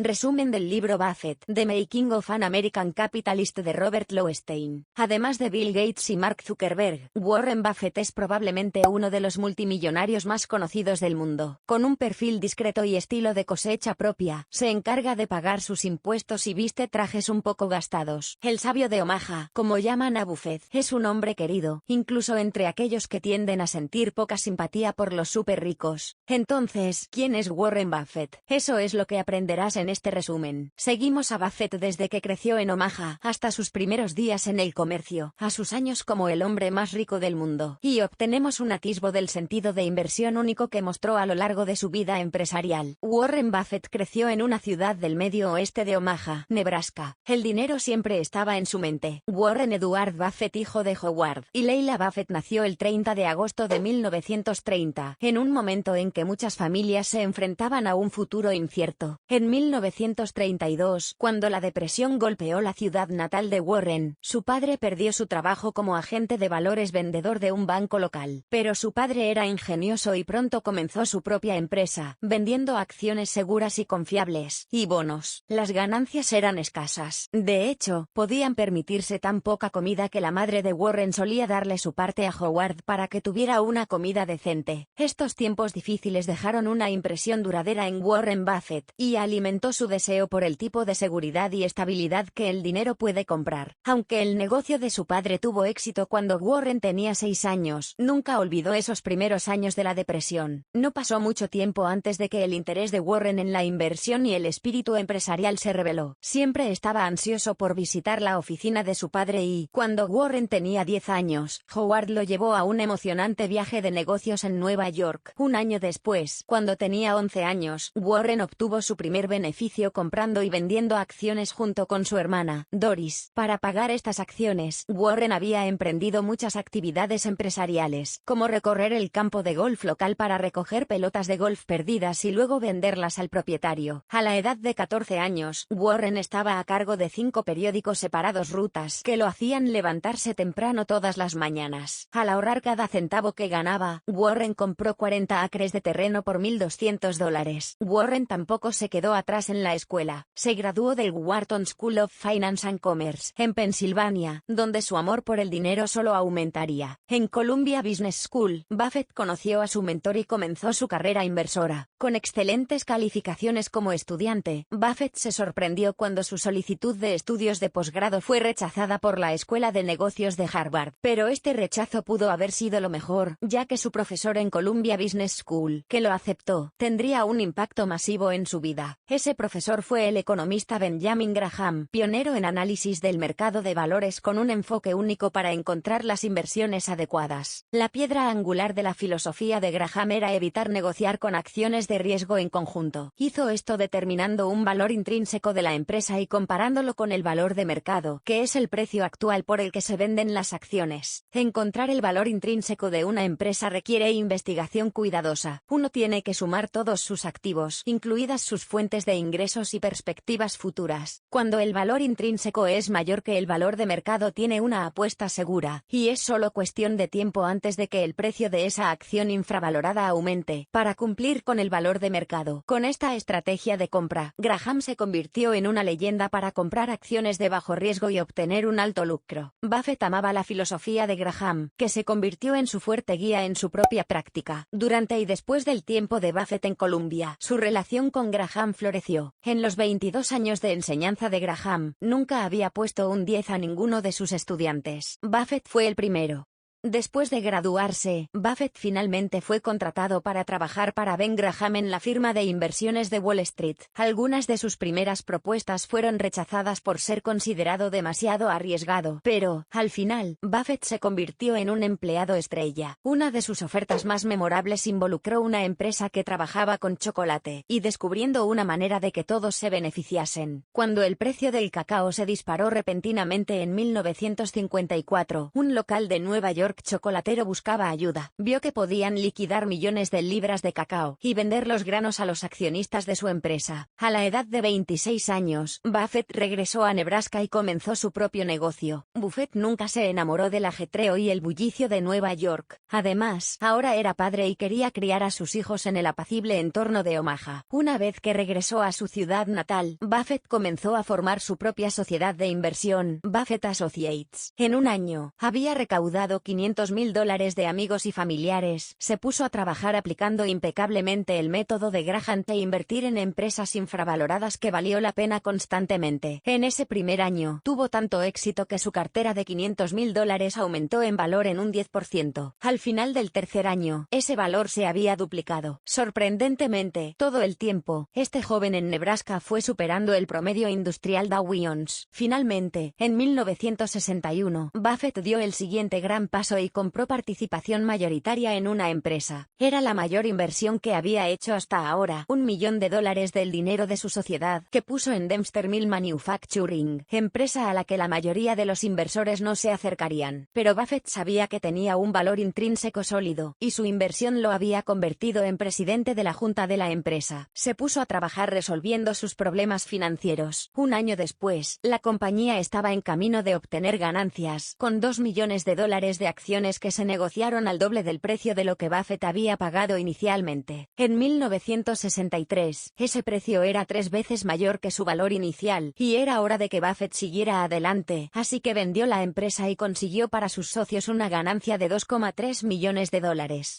Resumen del libro Buffett, The Making of an American Capitalist de Robert Lowenstein. Además de Bill Gates y Mark Zuckerberg, Warren Buffett es probablemente uno de los multimillonarios más conocidos del mundo. Con un perfil discreto y estilo de cosecha propia, se encarga de pagar sus impuestos y viste trajes un poco gastados. El sabio de Omaha, como llaman a Buffett, es un hombre querido, incluso entre aquellos que tienden a sentir poca simpatía por los súper ricos. Entonces, ¿quién es Warren Buffett? Eso es lo que aprenderás en este resumen. Seguimos a Buffett desde que creció en Omaha, hasta sus primeros días en el comercio, a sus años como el hombre más rico del mundo, y obtenemos un atisbo del sentido de inversión único que mostró a lo largo de su vida empresarial. Warren Buffett creció en una ciudad del medio oeste de Omaha, Nebraska. El dinero siempre estaba en su mente. Warren Edward Buffett, hijo de Howard y Leila Buffett, nació el 30 de agosto de 1930, en un momento en que muchas familias se enfrentaban a un futuro incierto. En 1932, cuando la depresión golpeó la ciudad natal de Warren, su padre perdió su trabajo como agente de valores vendedor de un banco local. Pero su padre era ingenioso y pronto comenzó su propia empresa, vendiendo acciones seguras y confiables, y bonos. Las ganancias eran escasas. De hecho, podían permitirse tan poca comida que la madre de Warren solía darle su parte a Howard para que tuviera una comida decente. Estos tiempos difíciles dejaron una impresión duradera en Warren Buffett, y alimentó su deseo por el tipo de seguridad y estabilidad que el dinero puede comprar. Aunque el negocio de su padre tuvo éxito cuando Warren tenía 6 años, nunca olvidó esos primeros años de la depresión. No pasó mucho tiempo antes de que el interés de Warren en la inversión y el espíritu empresarial se reveló. Siempre estaba ansioso por visitar la oficina de su padre y, cuando Warren tenía 10 años, Howard lo llevó a un emocionante viaje de negocios en Nueva York. Un año después, cuando tenía 11 años, Warren obtuvo su primer beneficio comprando y vendiendo acciones junto con su hermana, Doris. Para pagar estas acciones, Warren había emprendido muchas actividades empresariales, como recorrer el campo de golf local para recoger pelotas de golf perdidas y luego venderlas al propietario. A la edad de 14 años, Warren estaba a cargo de 5 periódicos separados, rutas que lo hacían levantarse temprano todas las mañanas. Al ahorrar cada centavo que ganaba, Warren compró 40 acres de terreno por $1,200. Warren tampoco se quedó atrás en la escuela. Se graduó del Wharton School of Finance and Commerce, en Pensilvania, donde su amor por el dinero solo aumentaría. En Columbia Business School, Buffett conoció a su mentor y comenzó su carrera inversora. Con excelentes calificaciones como estudiante, Buffett se sorprendió cuando su solicitud de estudios de posgrado fue rechazada por la Escuela de Negocios de Harvard. Pero este rechazo pudo haber sido lo mejor, ya que su profesor en Columbia Business School, que lo aceptó, tendría un impacto masivo en su vida. Ese profesor fue el economista Benjamin Graham, pionero en análisis del mercado de valores con un enfoque único para encontrar las inversiones adecuadas. La piedra angular de la filosofía de Graham era evitar negociar con acciones de riesgo en conjunto. Hizo esto determinando un valor intrínseco de la empresa y comparándolo con el valor de mercado, que es el precio actual por el que se venden las acciones. Encontrar el valor intrínseco de una empresa requiere investigación cuidadosa. Uno tiene que sumar todos sus activos, incluidas sus fuentes de ingresos y perspectivas futuras. Cuando el valor intrínseco es mayor que el valor de mercado, tiene una apuesta segura, y es solo cuestión de tiempo antes de que el precio de esa acción infravalorada aumente, para cumplir con el valor de mercado. Con esta estrategia de compra, Graham se convirtió en una leyenda para comprar acciones de bajo riesgo y obtener un alto lucro. Buffett amaba la filosofía de Graham, que se convirtió en su fuerte guía en su propia práctica. Durante y después del tiempo de Buffett en Columbia, su relación con Graham floreció. En los 22 años de enseñanza de Graham, nunca había puesto un 10 a ninguno de sus estudiantes. Buffett fue el primero. Después de graduarse, Buffett finalmente fue contratado para trabajar para Ben Graham en la firma de inversiones de Wall Street. Algunas de sus primeras propuestas fueron rechazadas por ser considerado demasiado arriesgado, pero, al final, Buffett se convirtió en un empleado estrella. Una de sus ofertas más memorables involucró una empresa que trabajaba con chocolate, y descubriendo una manera de que todos se beneficiasen. Cuando el precio del cacao se disparó repentinamente en 1954, un local de Nueva York York chocolatero buscaba ayuda. Vio que podían liquidar millones de libras de cacao y vender los granos a los accionistas de su empresa. A la edad de 26 años, Buffett regresó a Nebraska y comenzó su propio negocio. Buffett nunca se enamoró del ajetreo y el bullicio de Nueva York. Además, ahora era padre y quería criar a sus hijos en el apacible entorno de Omaha. Una vez que regresó a su ciudad natal, Buffett comenzó a formar su propia sociedad de inversión, Buffett Associates. En un año, había recaudado $500,000 de amigos y familiares. Se puso a trabajar aplicando impecablemente el método de Graham e invertir en empresas infravaloradas que valió la pena constantemente. En ese primer año, tuvo tanto éxito que su cartera de $500,000 aumentó en valor en un 10%. Al final del tercer año, ese valor se había duplicado. Sorprendentemente, todo el tiempo, este joven en Nebraska fue superando el promedio industrial Dow Jones. Finalmente, en 1961, Buffett dio el siguiente gran paso y compró participación mayoritaria en una empresa. Era la mayor inversión que había hecho hasta ahora, $1 millón del dinero de su sociedad, que puso en Dempster Mill Manufacturing, empresa a la que la mayoría de los inversores no se acercarían. Pero Buffett sabía que tenía un valor intrínseco sólido, y su inversión lo había convertido en presidente de la junta de la empresa. Se puso a trabajar resolviendo sus problemas financieros. Un año después, la compañía estaba en camino de obtener ganancias, con $2 millones de acciones que se negociaron al doble del precio de lo que Buffett había pagado inicialmente. En 1963, ese precio era 3 veces mayor que su valor inicial, y era hora de que Buffett siguiera adelante, así que vendió la empresa y consiguió para sus socios una ganancia de $2,3 millones.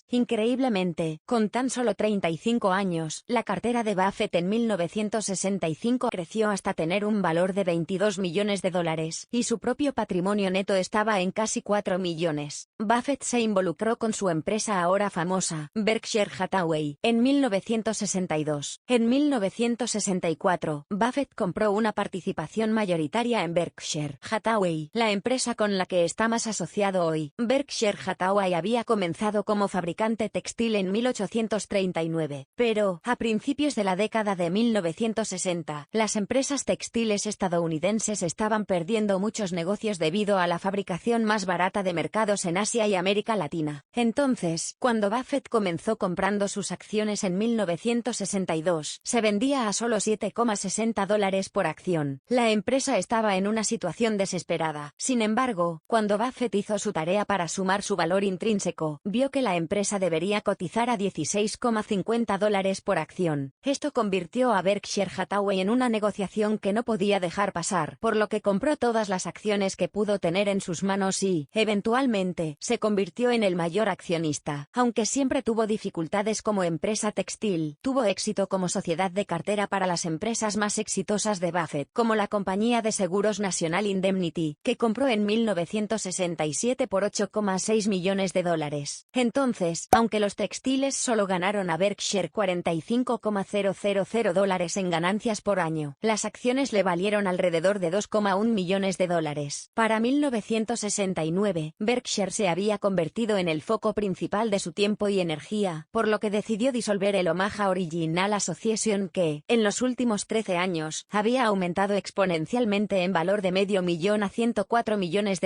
Increíblemente, con tan solo 35 años, la cartera de Buffett en 1965 creció hasta tener un valor de $22 millones, y su propio patrimonio neto estaba en casi $4 millones. Buffett se involucró con su empresa ahora famosa, Berkshire Hathaway, en 1962. En 1964, Buffett compró una participación mayoritaria en Berkshire Hathaway, la empresa con la que está más asociado hoy. Berkshire Hathaway había comenzado como fabricante textil en 1839, pero, a principios de la década de 1960, las empresas textiles estadounidenses estaban perdiendo muchos negocios debido a la fabricación más barata de mercados en Asia y América Latina. Entonces, cuando Buffett comenzó comprando sus acciones en 1962, se vendía a solo $7,60 por acción. La empresa estaba en una situación desesperada. Sin embargo, cuando Buffett hizo su tarea para sumar su valor intrínseco, vio que la empresa debería cotizar a $16,50 por acción. Esto convirtió a Berkshire Hathaway en una negociación que no podía dejar pasar, por lo que compró todas las acciones que pudo tener en sus manos y, eventualmente, se convirtió en el mayor accionista. Aunque siempre tuvo dificultades como empresa textil, tuvo éxito como sociedad de cartera para las empresas más exitosas de Buffett, como la compañía de seguros National Indemnity, que compró en 1967 por $8,6 millones. Entonces, aunque los textiles solo ganaron a Berkshire $45,000 en ganancias por año, las acciones le valieron alrededor de $2,1 millones. Para 1969, Berkshire se había convertido en el foco principal de su tiempo y energía, por lo que decidió disolver el Omaha Original Association que, en los últimos 13 años, había aumentado exponencialmente en valor de $500,000 a $104 millones.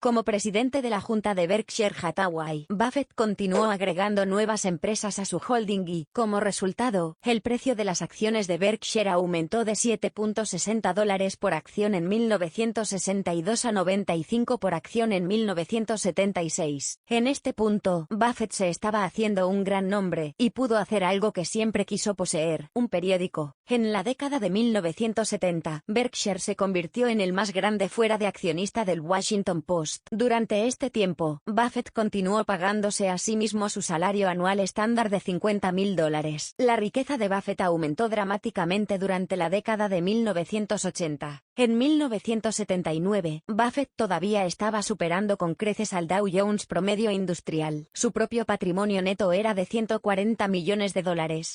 Como presidente de la junta de Berkshire Hathaway, Buffett continuó agregando nuevas empresas a su holding y, como resultado, el precio de las acciones de Berkshire aumentó de $7,60 por acción en 1962 a 95 por acción en 1976. En este punto, Buffett se estaba haciendo un gran nombre, y pudo hacer algo que siempre quiso poseer, un periódico. En la década de 1970, Berkshire se convirtió en el más grande fuera de accionista del Washington Post. Durante este tiempo, Buffett continuó pagándose a sí mismo su salario anual estándar de $50,000. La riqueza de Buffett aumentó dramáticamente durante la década de 1980. En 1979, Buffett todavía estaba superando con creces al Dow Jones promedio industrial. Su propio patrimonio neto era de $140 millones,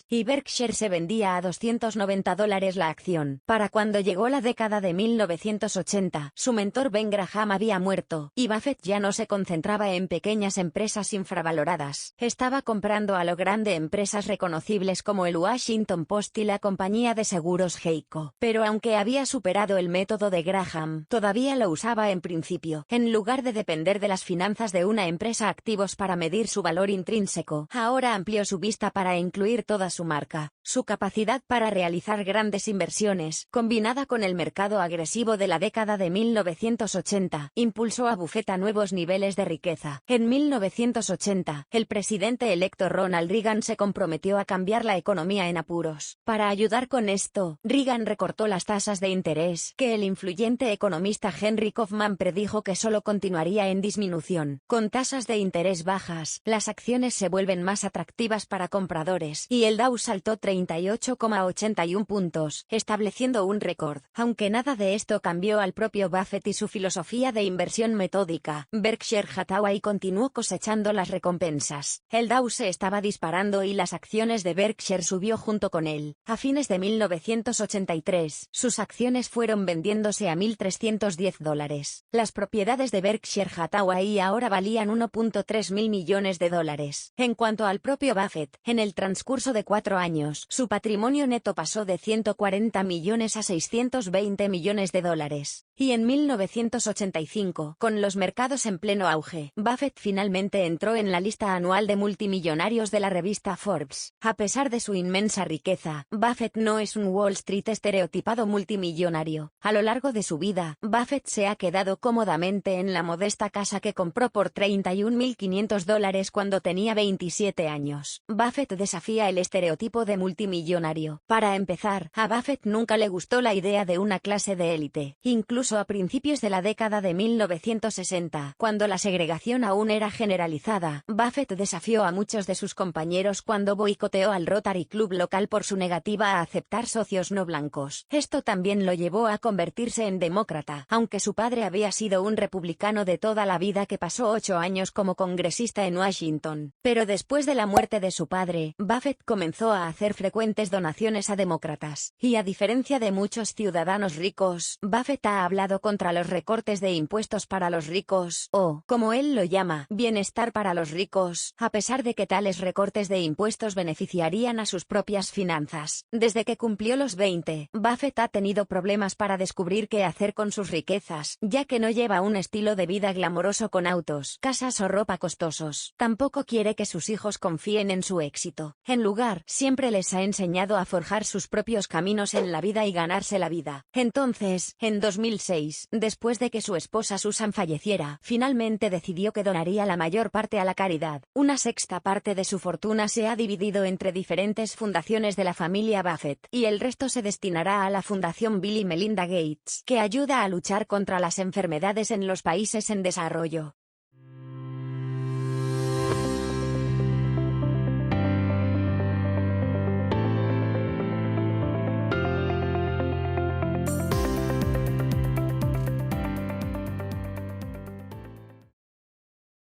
y Berkshire se vendía a $290 la acción. Para cuando llegó la década de 1980, su mentor Ben Graham había muerto, y Buffett ya no se concentraba en pequeñas empresas infravaloradas. Estaba comprando a lo grande empresas reconocibles como el Washington Post y la compañía de seguros Geico. Pero aunque había superado el método de Graham, todavía lo usaba en principio. En lugar de depender de las finanzas de una empresa activos para medir su valor intrínseco. Ahora amplió su vista para incluir toda su marca. Su capacidad para realizar grandes inversiones, combinada con el mercado agresivo de la década de 1980, impulsó a Buffett a nuevos niveles de riqueza. En 1980, el presidente electo Ronald Reagan se comprometió a cambiar la economía en apuros. Para ayudar con esto, Reagan recortó las tasas de interés, que el influyente economista Henry Kaufman predijo que solo continuaría en disminución. Con tasas de interés bajas, las acciones se vuelven más atractivas para compradores, y el Dow saltó 38,81 puntos, estableciendo un récord. Aunque nada de esto cambió al propio Buffett y su filosofía de inversión metódica, Berkshire Hathaway continuó cosechando las recompensas. El Dow se estaba disparando y las acciones de Berkshire subió junto con él. A fines de 1983, sus acciones fueron vendiéndose a $1.310. Las propiedades de Berkshire Hathaway ahora valían 1.3 mil millones de dólares. En cuanto al propio Buffett, en el transcurso de 4 años, su patrimonio neto pasó de 140 millones a 620 millones de dólares. Y en 1985, con los mercados en pleno auge, Buffett finalmente entró en la lista anual de multimillonarios de la revista Forbes. A pesar de su inmensa riqueza, Buffett no es un Wall Street estereotipado multimillonario. A lo largo de su vida, Buffett se ha quedado cómodamente en la modesta casa que compró por $31.500 cuando tenía 27 años. Buffett desafía el estereotipo de multimillonario. Para empezar, a Buffett nunca le gustó la idea de una clase de élite. Incluso a principios de la década de 1960, cuando la segregación aún era generalizada, Buffett desafió a muchos de sus compañeros cuando boicoteó al Rotary Club local por su negativa a aceptar socios no blancos. Esto también lo llevó a convertirse en demócrata, aunque su padre había sido un republicano de toda la vida que pasó 8 años como congresista en Washington. Pero después de la muerte de su padre, Buffett comenzó a hacer frecuentes donaciones a demócratas. Y a diferencia de muchos ciudadanos ricos, Buffett ha hablado contra los recortes de impuestos para los ricos, o, como él lo llama, bienestar para los ricos, a pesar de que tales recortes de impuestos beneficiarían a sus propias finanzas. Desde que cumplió los 20, Buffett ha tenido problemas para descubrir qué hacer con sus riquezas, ya que no lleva un estilo de vida glamoroso con autos, casas o ropa costosos. Tampoco quiere que sus hijos confíen en su éxito. En lugar, siempre les ha enseñado a forjar sus propios caminos en la vida y ganarse la vida. Entonces, en 2006, después de que su esposa Susan falleciera, finalmente decidió que donaría la mayor parte a la caridad. Una sexta parte de su fortuna se ha dividido entre diferentes fundaciones de la familia Buffett, y el resto se destinará a la Fundación Bill y Melinda Gates, que ayuda a luchar contra las enfermedades en los países en desarrollo.